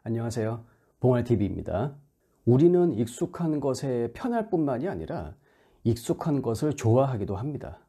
안녕하세요. 봉알TV입니다. 우리는 익숙한 것에 편할 뿐만이 아니라 익숙한 것을 좋아하기도 합니다.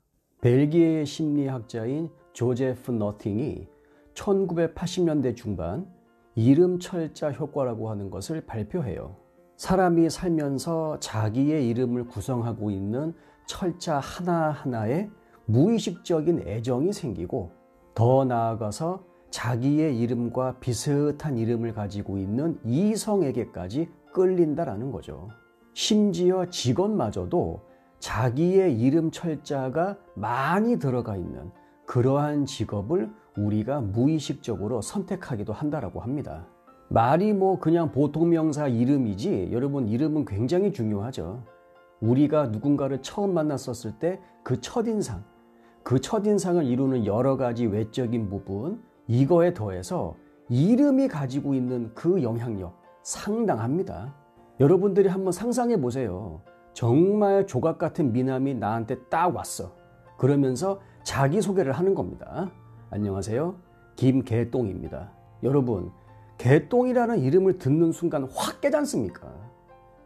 벨기에의 심리학자인 조제프 너팅이 1980년대 중반 이름 철자 효과라고 하는 것을 발표해요. 사람이 살면서 자기의 이름을 구성하고 있는 철자 하나하나에 무의식적인 애정이 생기고, 더 나아가서 자기의 이름과 비슷한 이름을 가지고 있는 이성에게까지 끌린다라는 거죠. 심지어 직업마저도 자기의 이름 철자가 많이 들어가 있는 그러한 직업을 우리가 무의식적으로 선택하기도 한다라고 합니다. 말이 그냥 보통 명사 이름이지, 여러분, 이름은 굉장히 중요하죠. 우리가 누군가를 처음 만났었을 때 그 첫인상을 이루는 여러 가지 외적인 부분, 이거에 더해서 이름이 가지고 있는 그 영향력 상당합니다. 여러분들이 한번 상상해 보세요. 정말 조각 같은 미남이 나한테 딱 왔어. 그러면서 자기소개를 하는 겁니다. 안녕하세요, 김개똥입니다. 여러분, 개똥이라는 이름을 듣는 순간 확 깨지 않습니까?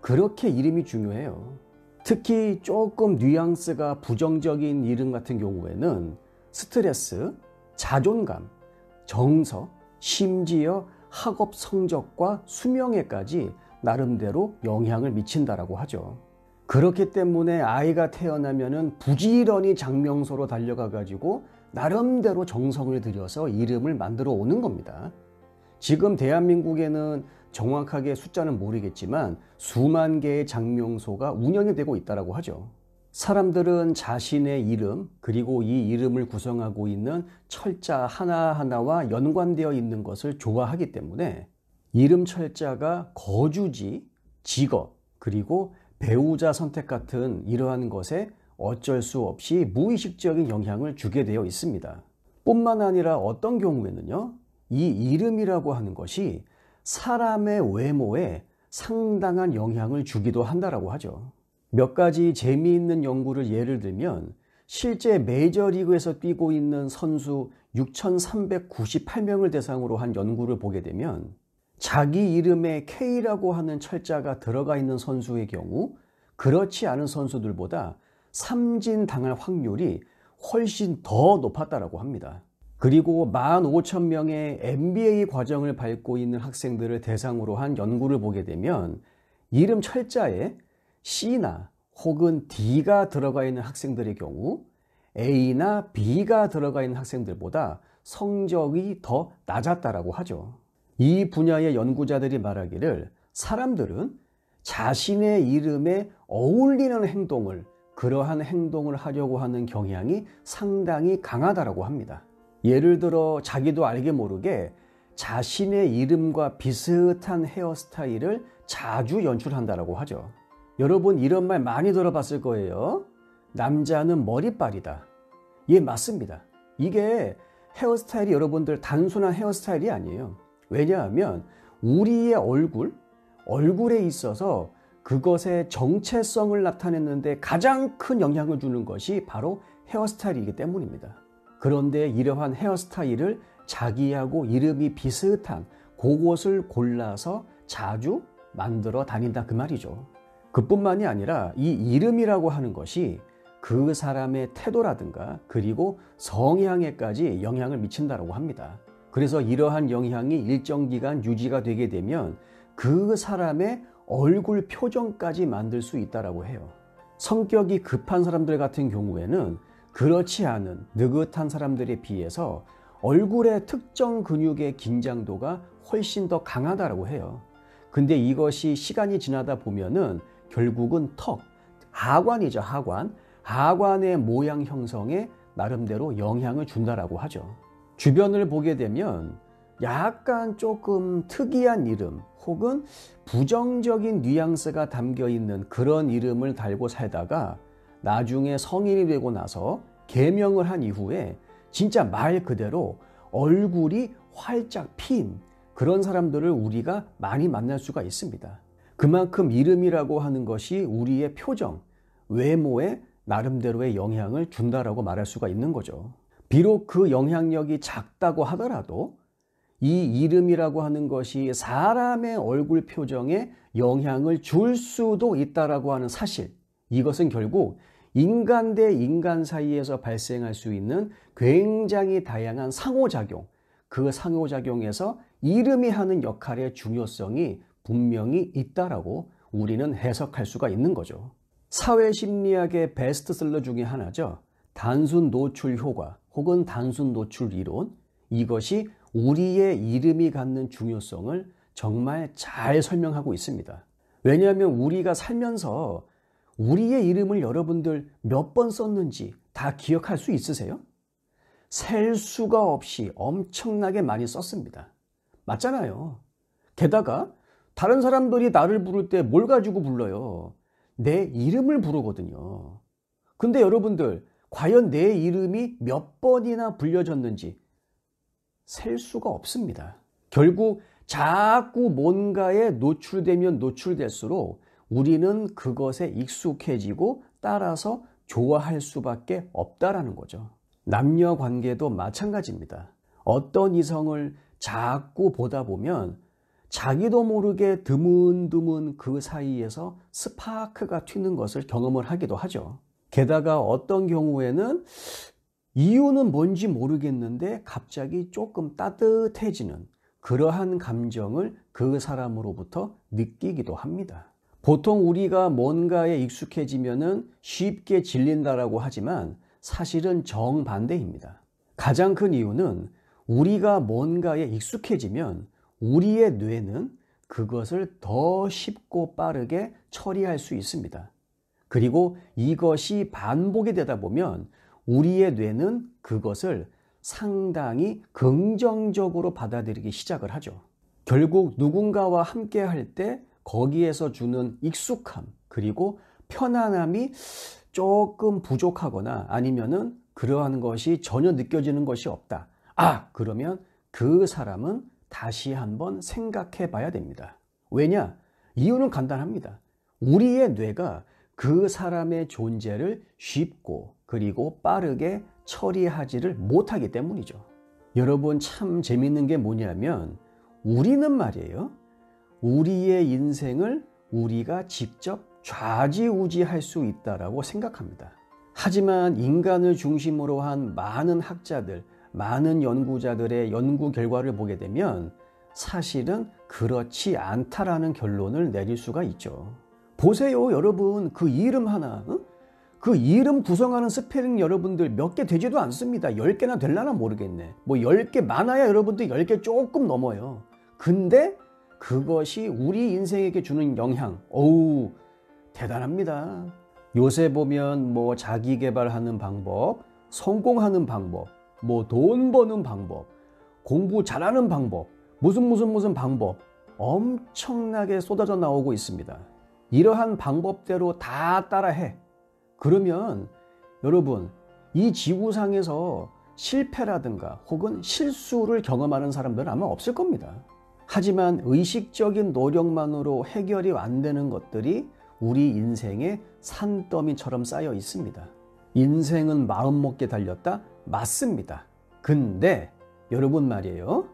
그렇게 이름이 중요해요. 특히 조금 뉘앙스가 부정적인 이름 같은 경우에는 스트레스, 자존감, 정서, 심지어 학업 성적과 수명에까지 나름대로 영향을 미친다라고 하죠. 그렇기 때문에 아이가 태어나면은 부지런히 장명소로 달려가 가지고 나름대로 정성을 들여서 이름을 만들어 오는 겁니다. 지금 대한민국에는 정확하게 숫자는 모르겠지만 수만 개의 장명소가 운영이 되고 있다고 하죠. 사람들은 자신의 이름, 그리고 이 이름을 구성하고 있는 철자 하나하나와 연관되어 있는 것을 좋아하기 때문에 이름 철자가 거주지, 직업, 그리고 배우자 선택 같은 이러한 것에 어쩔 수 없이 무의식적인 영향을 주게 되어 있습니다. 뿐만 아니라 어떤 경우에는요, 이 이름이라고 하는 것이 사람의 외모에 상당한 영향을 주기도 한다라고 하죠. 몇 가지 재미있는 연구를 예를 들면, 실제 메이저리그에서 뛰고 있는 선수 6,398명을 대상으로 한 연구를 보게 되면, 자기 이름에 K라고 하는 철자가 들어가 있는 선수의 경우 그렇지 않은 선수들보다 삼진당할 확률이 훨씬 더 높았다고 합니다. 그리고 15,000명의 MBA 과정을 밟고 있는 학생들을 대상으로 한 연구를 보게 되면, 이름 철자에 C나 혹은 D가 들어가 있는 학생들의 경우 A나 B가 들어가 있는 학생들보다 성적이 더 낮았다라고 하죠. 이 분야의 연구자들이 말하기를, 사람들은 자신의 이름에 어울리는 행동을, 그러한 행동을 하려고 하는 경향이 상당히 강하다라고 합니다. 예를 들어 자기도 알게 모르게 자신의 이름과 비슷한 헤어스타일을 자주 연출한다라고 하죠. 여러분, 이런 말 많이 들어봤을 거예요. 남자는 머리빨이다. 예, 맞습니다. 이게 헤어스타일이 여러분들 단순한 헤어스타일이 아니에요. 왜냐하면 우리의 얼굴에 있어서 그것의 정체성을 나타내는데 가장 큰 영향을 주는 것이 바로 헤어스타일이기 때문입니다. 그런데 이러한 헤어스타일을 자기하고 이름이 비슷한 그것을 골라서 자주 만들어 다닌다, 그 말이죠. 그뿐만이 아니라 이 이름이라고 하는 것이 그 사람의 태도라든가 그리고 성향에까지 영향을 미친다고 합니다. 그래서 이러한 영향이 일정 기간 유지가 되게 되면 그 사람의 얼굴 표정까지 만들 수 있다고 해요. 성격이 급한 사람들 같은 경우에는 그렇지 않은 느긋한 사람들에 비해서 얼굴의 특정 근육의 긴장도가 훨씬 더 강하다고 해요. 근데 이것이 시간이 지나다 보면은 결국은 하관이죠, 하관의 모양 형성에 나름대로 영향을 준다라고 하죠. 주변을 보게 되면 약간 조금 특이한 이름 혹은 부정적인 뉘앙스가 담겨 있는 그런 이름을 달고 살다가 나중에 성인이 되고 나서 개명을 한 이후에 진짜 말 그대로 얼굴이 활짝 핀 그런 사람들을 우리가 많이 만날 수가 있습니다. 그만큼 이름이라고 하는 것이 우리의 표정, 외모에 나름대로의 영향을 준다라고 말할 수가 있는 거죠. 비록 그 영향력이 작다고 하더라도 이 이름이라고 하는 것이 사람의 얼굴 표정에 영향을 줄 수도 있다라고 하는 사실, 이것은 결국 인간 대 인간 사이에서 발생할 수 있는 굉장히 다양한 상호작용, 그 상호작용에서 이름이 하는 역할의 중요성이 분명히 있다라고 우리는 해석할 수가 있는 거죠. 사회심리학의 베스트셀러 중에 하나죠. 단순 노출 효과 혹은 단순 노출 이론, 이것이 우리의 이름이 갖는 중요성을 정말 잘 설명하고 있습니다. 왜냐하면 우리가 살면서 우리의 이름을 여러분들 몇 번 썼는지 다 기억할 수 있으세요? 셀 수가 없이 엄청나게 많이 썼습니다. 맞잖아요. 게다가 다른 사람들이 나를 부를 때 뭘 가지고 불러요? 내 이름을 부르거든요. 근데 여러분들, 과연 내 이름이 몇 번이나 불려졌는지 셀 수가 없습니다. 결국 자꾸 뭔가에 노출되면 노출될수록 우리는 그것에 익숙해지고 따라서 좋아할 수밖에 없다라는 거죠. 남녀 관계도 마찬가지입니다. 어떤 이성을 자꾸 보다 보면 자기도 모르게 드문드문 그 사이에서 스파크가 튀는 것을 경험을 하기도 하죠. 게다가 어떤 경우에는 이유는 뭔지 모르겠는데 갑자기 조금 따뜻해지는 그러한 감정을 그 사람으로부터 느끼기도 합니다. 보통 우리가 뭔가에 익숙해지면은 쉽게 질린다라고 하지만 사실은 정반대입니다. 가장 큰 이유는 우리가 뭔가에 익숙해지면 우리의 뇌는 그것을 더 쉽고 빠르게 처리할 수 있습니다. 그리고 이것이 반복이 되다 보면 우리의 뇌는 그것을 상당히 긍정적으로 받아들이기 시작을 하죠. 결국 누군가와 함께 할 때 거기에서 주는 익숙함 그리고 편안함이 조금 부족하거나 아니면은 그러한 것이 전혀 느껴지는 것이 없다. 그러면 그 사람은 다시 한번 생각해 봐야 됩니다. 왜냐? 이유는 간단합니다. 우리의 뇌가 그 사람의 존재를 쉽고 그리고 빠르게 처리하지를 못하기 때문이죠. 여러분, 참 재밌는 게 뭐냐면 우리는 말이에요. 우리의 인생을 우리가 직접 좌지우지할 수 있다라고 생각합니다. 하지만 인간을 중심으로 한 많은 학자들, 많은 연구자들의 연구 결과를 보게 되면 사실은 그렇지 않다라는 결론을 내릴 수가 있죠. 보세요, 여러분. 그 이름 하나, 그 이름 구성하는 스펠링 여러분들 몇 개 되지도 않습니다. 10개나 될라나 모르겠네. 뭐 10개 많아야 여러분들 10개 조금 넘어요. 근데 그것이 우리 인생에게 주는 영향, 대단합니다. 요새 보면 뭐 자기 개발하는 방법, 성공하는 방법, 뭐 돈 버는 방법, 공부 잘하는 방법, 무슨 방법 엄청나게 쏟아져 나오고 있습니다. 이러한 방법대로 다 따라해. 그러면 여러분, 이 지구상에서 실패라든가 혹은 실수를 경험하는 사람들은 아마 없을 겁니다. 하지만 의식적인 노력만으로 해결이 안 되는 것들이 우리 인생의 산더미처럼 쌓여 있습니다. 인생은 마음먹기에 달렸다? 맞습니다. 근데 여러분 말이에요.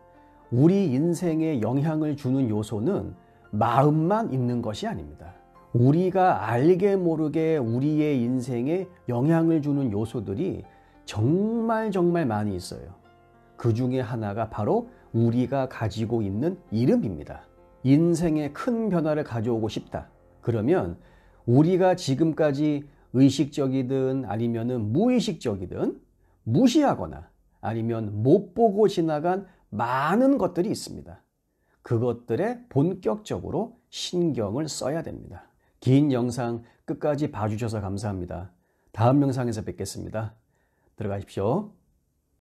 우리 인생에 영향을 주는 요소는 마음만 있는 것이 아닙니다. 우리가 알게 모르게 우리의 인생에 영향을 주는 요소들이 정말 많이 있어요. 그 중에 하나가 바로 우리가 가지고 있는 이름입니다. 인생에 큰 변화를 가져오고 싶다. 그러면 우리가 지금까지 의식적이든 아니면은 무의식적이든 무시하거나 아니면 못 보고 지나간 많은 것들이 있습니다. 그것들에 본격적으로 신경을 써야 됩니다. 긴 영상 끝까지 봐주셔서 감사합니다. 다음 영상에서 뵙겠습니다. 들어가십시오.